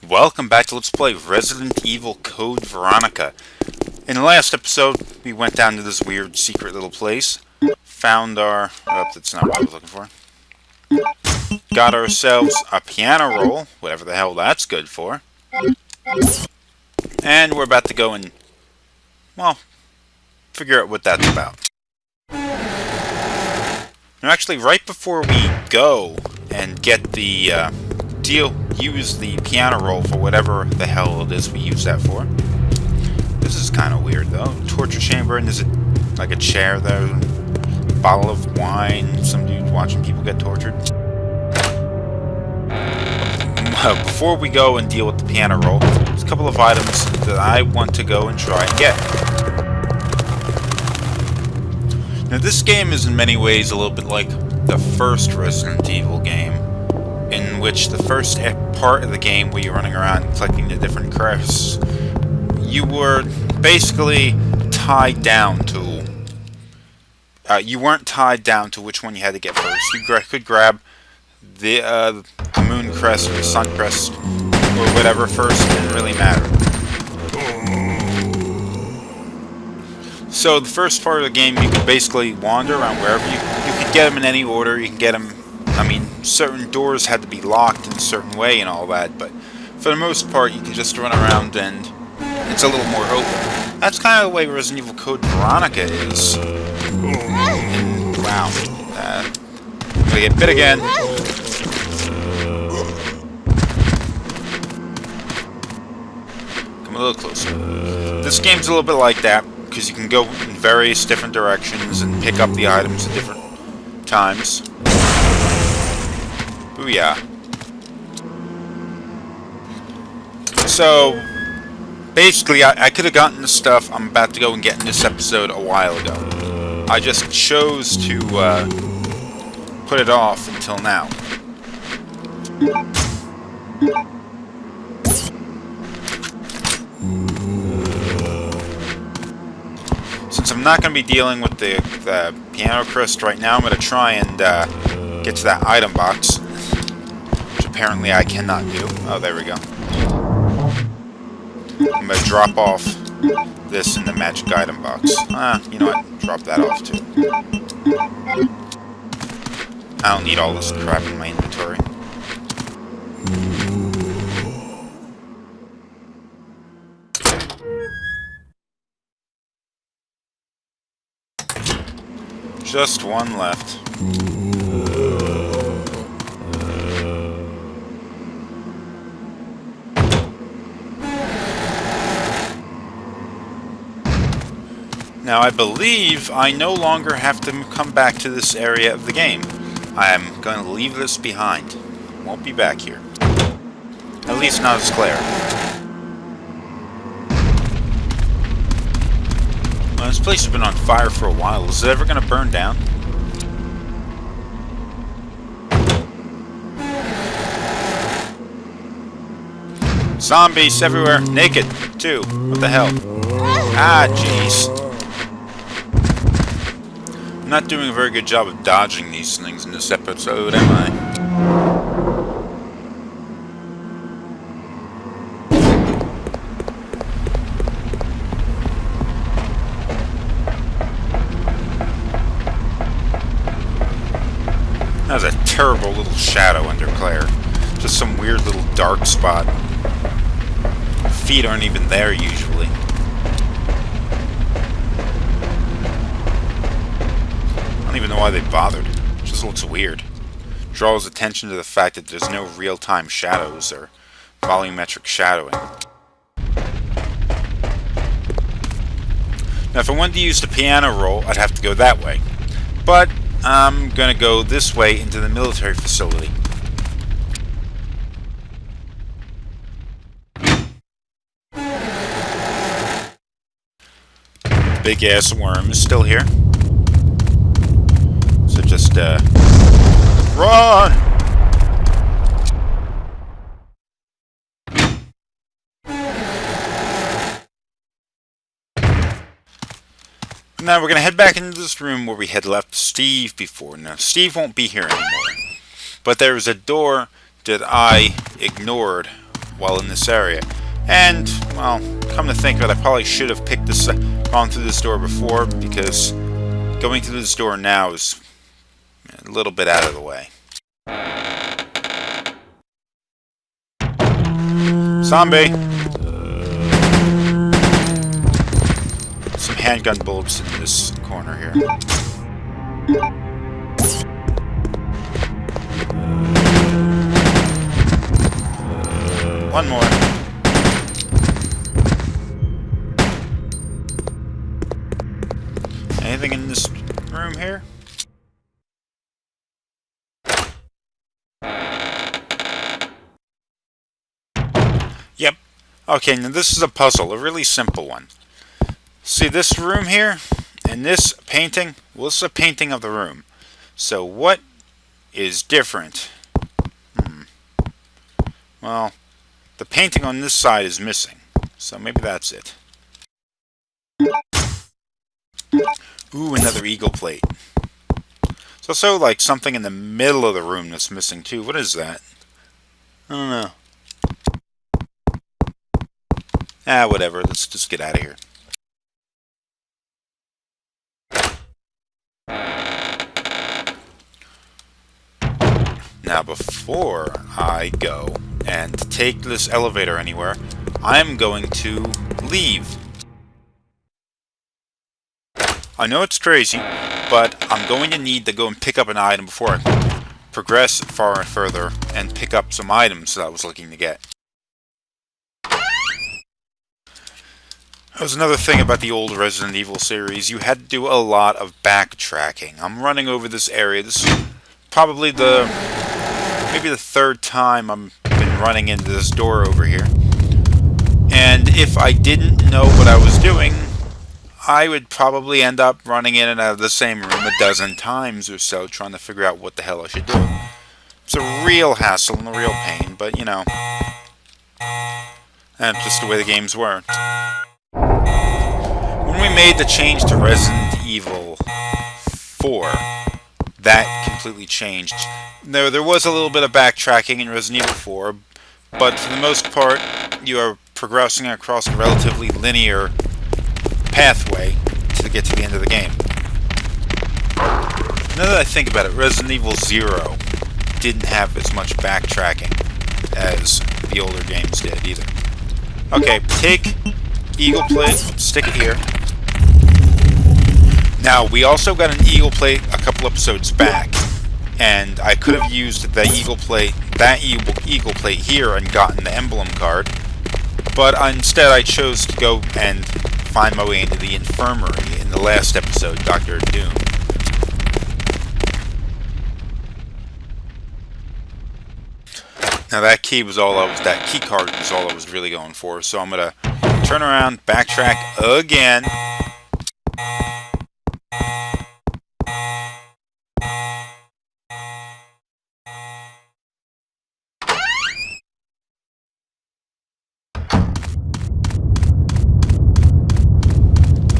Welcome back to Let's Play Resident Evil Code Veronica. In the last episode, we went down to this weird secret little place, found our... oh, that's not what I was looking for. Got ourselves a piano roll, whatever the hell that's good for. And we're about to go and, well, figure out what that's about. Now actually, right before we go and get the, use the piano roll for whatever the hell it is we use that for. This is kind of weird though. Torture chamber, and there's like a chair there, a bottle of wine, some dude watching people get tortured. Before we go and deal with the piano roll, there's a couple of items that I want to go and try and get. Now this game is in many ways a little bit like the first Resident Evil game, in which the first part of the game where you're running around collecting the different crests, you were basically tied down to... you weren't tied down to which one you had to get first. You could grab the moon crest or the sun crest or whatever first. It didn't really matter. So the first part of the game, you could basically wander around wherever you could get them in any order. You can get them... I mean, certain doors had to be locked in a certain way and all that, but for the most part, you can just run around and it's a little more open. That's kind of the way Resident Evil Code Veronica is. Wow. Gonna get bit again. Come a little closer. This game's a little bit like that, because you can go in various different directions and pick up the items at different times. Booyah. So, basically, I could have gotten the stuff I'm about to go and get in this episode a while ago. I just chose to put it off until now. Since I'm not going to be dealing with the piano crest right now, I'm going to try and get to that item box, which apparently I cannot do. Oh, there we go. I'm going to drop off this in the magic item box. You know what? Drop that off too. I don't need all this crap in my inventory. Just one left. Now I believe I no longer have to come back to this area of the game. I am going to leave this behind. Won't be back here. At least not as Claire. Well, this place has been on fire for a while. Is it ever going to burn down? Zombies everywhere. Naked, too. What the hell? Ah, jeez. I'm not doing a very good job of dodging these things in this episode, am I? That was a terrible little shadow under Claire. Just some weird little dark spot. Feet aren't even there usually. I don't even know why they bothered. It just looks weird. Draws attention to the fact that there's no real-time shadows or volumetric shadowing. Now if I wanted to use the piano roll, I'd have to go that way. But I'm gonna go this way into the military facility. Big ass worm is still here. So just run! Now we're gonna head back into this room where we had left Steve before. Now Steve won't be here anymore. But there was a door that I ignored well in this area. And, well, come to think of it, I probably should have gone through this door before, because going through this door now is a little bit out of the way. Zombie! Some handgun bullets in this corner here. One more. Anything in this room here? Yep. Okay, now this is a puzzle, a really simple one. See this room here? And this painting? Well, this is a painting of the room. So what is different? Well, the painting on this side is missing. So maybe that's it. Ooh, another eagle plate. There's also like something in the middle of the room that's missing too. What is that? I don't know. Ah, whatever. Let's just get out of here. Now, before I go and take this elevator anywhere, I'm going to leave. I know it's crazy, but I'm going to need to go and pick up an item before I progress far and further and pick up some items that I was looking to get. That was another thing about the old Resident Evil series. You had to do a lot of backtracking. I'm running over this area. This is probably maybe the third time I've been running into this door over here. And if I didn't know what I was doing, I would probably end up running in and out of the same room a dozen times or so, trying to figure out what the hell I should do. It's a real hassle and a real pain, but you know, that's just the way the games were. When we made the change to Resident Evil 4, that completely changed. There was a little bit of backtracking in Resident Evil 4, but for the most part, you are progressing across a relatively linear pathway to get to the end of the game. Now that I think about it, Resident Evil 0 didn't have as much backtracking as the older games did either. Okay, take Eagle Plate, stick it here. Now, we also got an Eagle Plate a couple episodes back, and I could have used that Eagle Plate here and gotten the emblem card, but instead I chose to go and find my way into the infirmary in the last episode, Dr. Doom. Now that key card was all I was really going for, so I'm gonna turn around, backtrack again.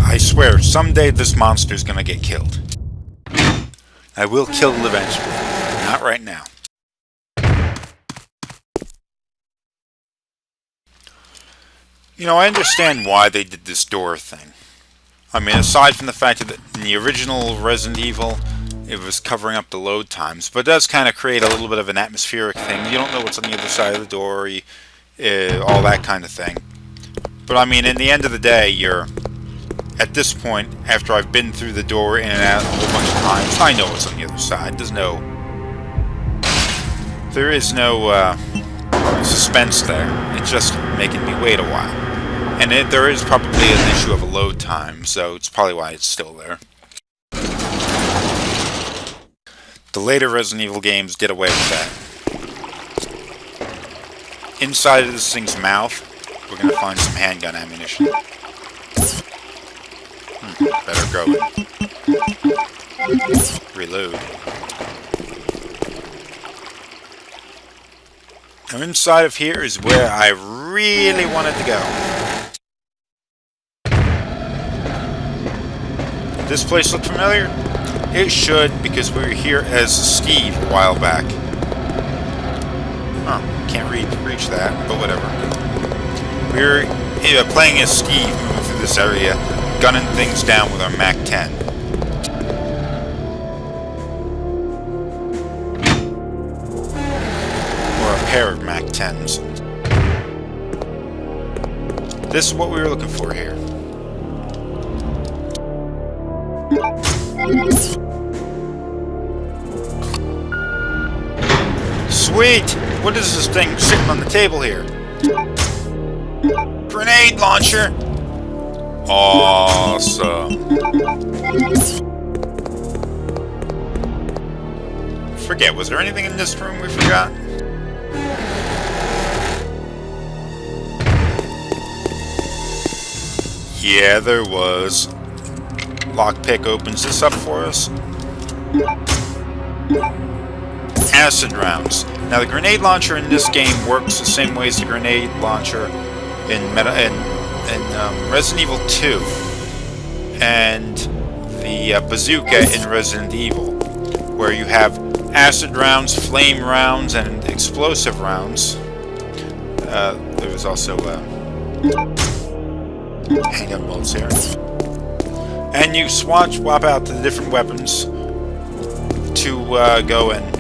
I swear, someday this monster's gonna get killed. I will kill it eventually. Not right now. You know, I understand why they did this door thing. I mean, aside from the fact that in the original Resident Evil, it was covering up the load times, but it does kind of create a little bit of an atmospheric thing. You don't know what's on the other side of the door, all that kind of thing. But I mean, in the end of the day, at this point, after I've been through the door in and out a whole bunch of times, I know what's on the other side. There is no suspense there. It's just making me wait a while. And there is probably an issue of a load time, so it's probably why it's still there. The later Resident Evil games did away with that. Inside of this thing's mouth, we're going to find some handgun ammunition. Better go and reload. Now inside of here is where I really wanted to go. This place look familiar? It should, because we were here as Steve a while back. Huh. Can't reach that, but whatever. We're playing as Steve, moving through this area, gunning things down with our MAC-10. Or a pair of MAC-10s. This is what we were looking for here. Sweet! What is this thing sitting on the table here? Grenade launcher! Awesome. Forget, was there anything in this room we forgot? Yeah, there was. Lockpick opens this up for us. Acid rounds. Now the grenade launcher in this game works the same way as the grenade launcher in Resident Evil 2 and the bazooka in Resident Evil, where you have acid rounds, flame rounds, and explosive rounds. There was also handgun bullets here. And you swap out the different weapons to go and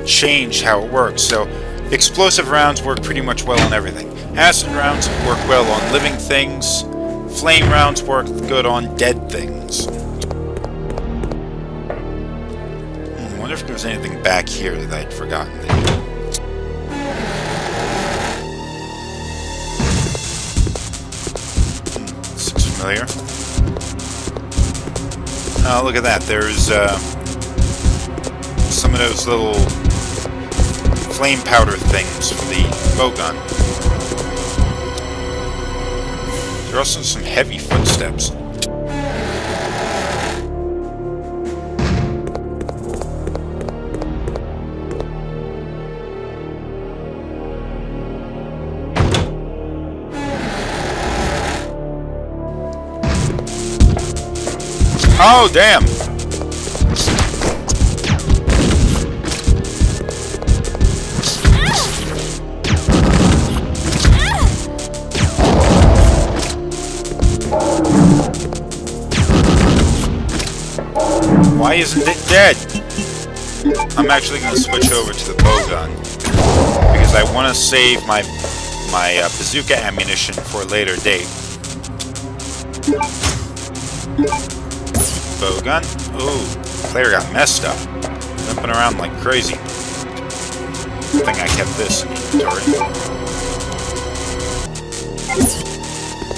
change how it works. So, explosive rounds work pretty much well on everything. Acid rounds work well on living things. Flame rounds work good on dead things. I wonder if there's anything back here that I'd forgotten to do. This looks familiar. Oh, look at that. There's some of those little flame powder things for the bow gun. There are also some heavy footsteps. Oh, damn! Why isn't it dead? I'm actually going to switch over to the bow gun because I want to save my bazooka ammunition for a later date. Bow gun. Ooh, player got messed up, jumping around like crazy. I think I kept this in inventory.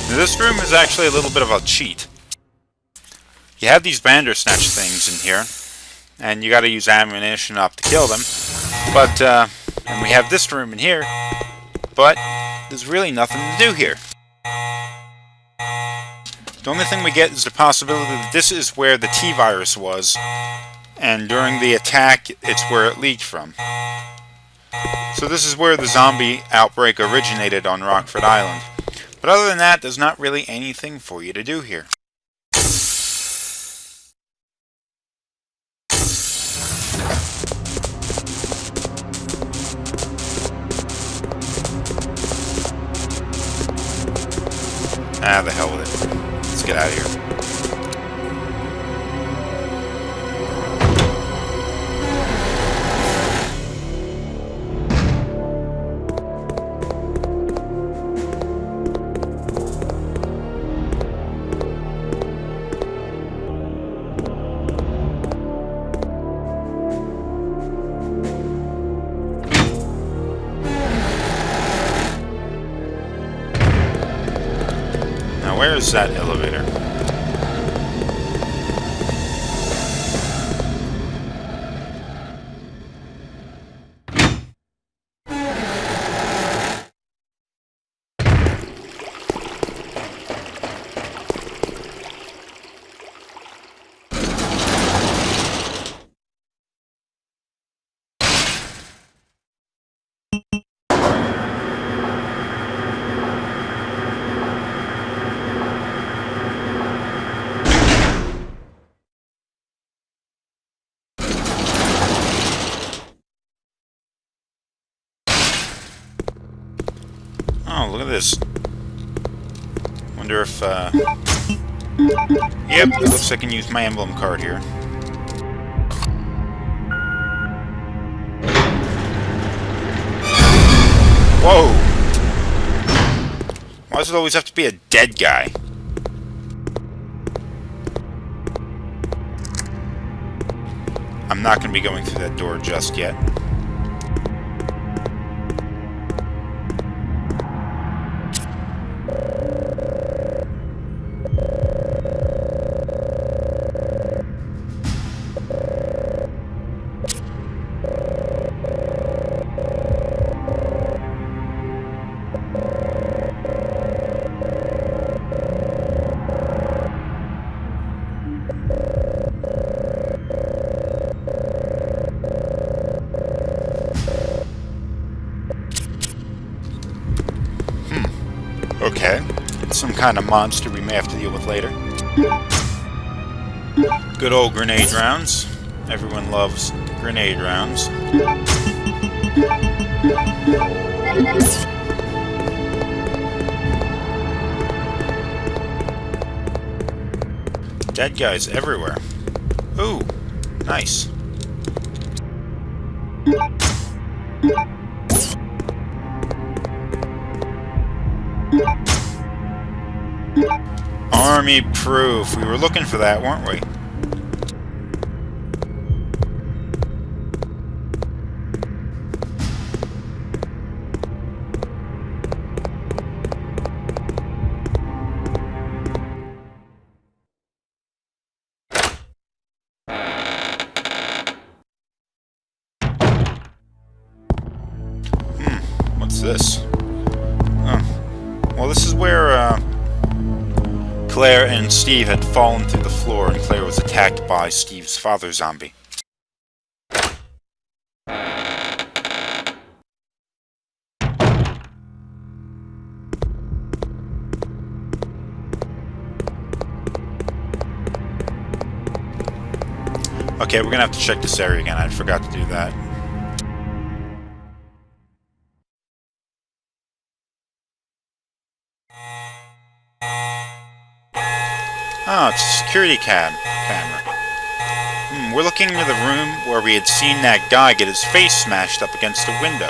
Now, this room is actually a little bit of a cheat. You have these Bandersnatch things in here, and you got to use ammunition up to kill them. But and we have this room in here, but there's really nothing to do here. The only thing we get is the possibility that this is where the T-virus was, and during the attack, it's where it leaked from. So this is where the zombie outbreak originated on Rockford Island. But other than that, there's not really anything for you to do here. Ah, the hell with it. Let's get out of here. Where is that elevator? Oh, look at this. Wonder if, Yep, it looks like I can use my emblem card here. Whoa! Why does it always have to be a dead guy? I'm not going to be going through that door just yet. Okay. Some kind of monster we may have to deal with later. Good old grenade rounds. Everyone loves grenade rounds. Dead guys everywhere. Ooh, nice. Army proof. We were looking for that, weren't we? What's this? Oh. Well, this is where, Claire and Steve had fallen through the floor, and Claire was attacked by Steve's father zombie. Okay, we're gonna have to check this area again. I forgot to do that. Oh, it's a security camera. We're looking into the room where we had seen that guy get his face smashed up against a window.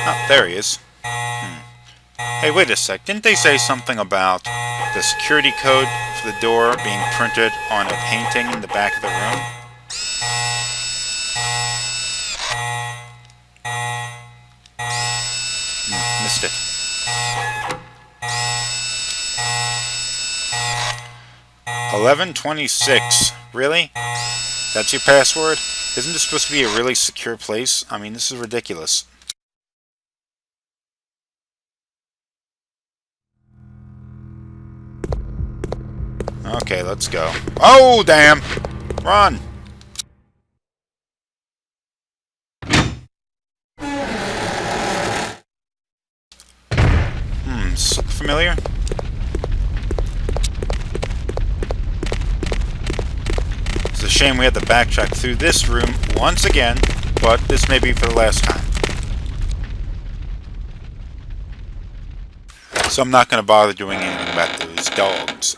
Oh, there he is. Hey, wait a sec. Didn't they say something about the security code for the door being printed on a painting in the back of the room? Missed it. $11.26. Really? That's your password? Isn't this supposed to be a really secure place? I mean, this is ridiculous. Okay, let's go. Oh, damn! Run! Does this look familiar? It's a shame we had to backtrack through this room once again, but this may be for the last time. So I'm not going to bother doing anything about those dogs.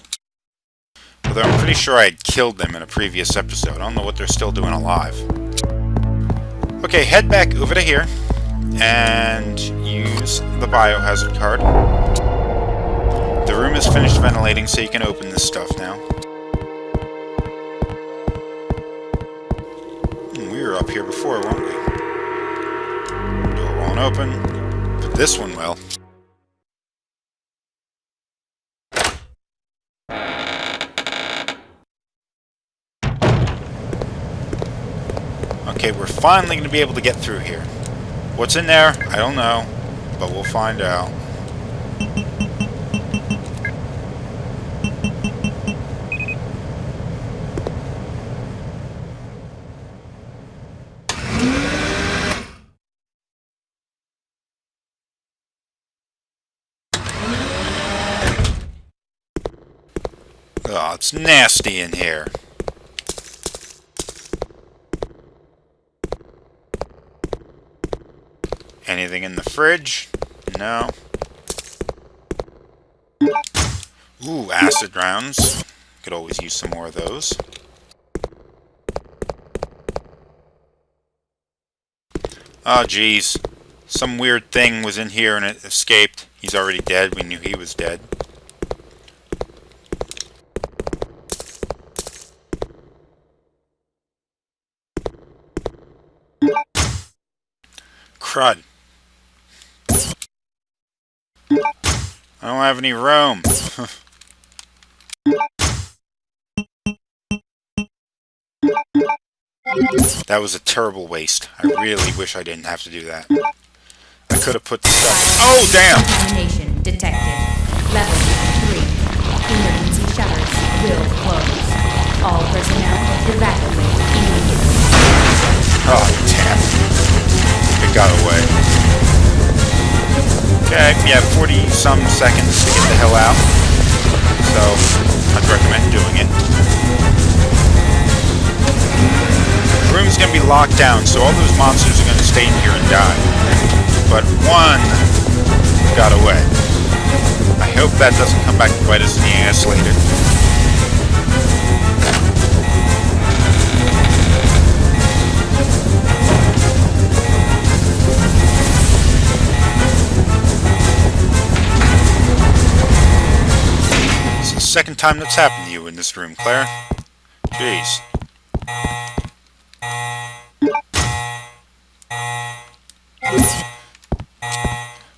Although I'm pretty sure I had killed them in a previous episode. I don't know what they're still doing alive. Okay, head back over to here and use the biohazard card. The room is finished ventilating, so you can open this stuff now. We were up here before, weren't we? Door won't open, but this one will. Okay, we're finally going to be able to get through here. What's in there? I don't know, but we'll find out. Oh, it's nasty in here. Anything in the fridge? No. Ooh, acid rounds. Could always use some more of those. Oh, jeez. Some weird thing was in here and it escaped. He's already dead. We knew he was dead. Crud. I don't have any room. That was a terrible waste. I really wish I didn't have to do that. I could have put the stuff... Oh, damn! Contamination detected. Level 3. Emergency shutters will close. All personnel evacuate immediately. Oh, damn. It got away. Okay, we have 40-some seconds to get the hell out. So, I'd recommend doing it. The room's gonna be locked down, so all those monsters are gonna stay in here and die. But one got away. I hope that doesn't come back to bite us in the ass later. It's the second time that's happened to you in this room, Claire. Jeez.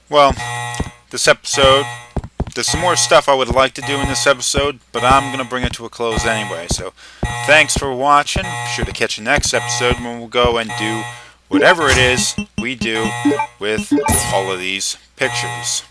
Well, this episode, there's some more stuff I would like to do in this episode, but I'm going to bring it to a close anyway. So, thanks for watching. Be sure to catch the next episode when we'll go and do whatever it is we do with all of these pictures.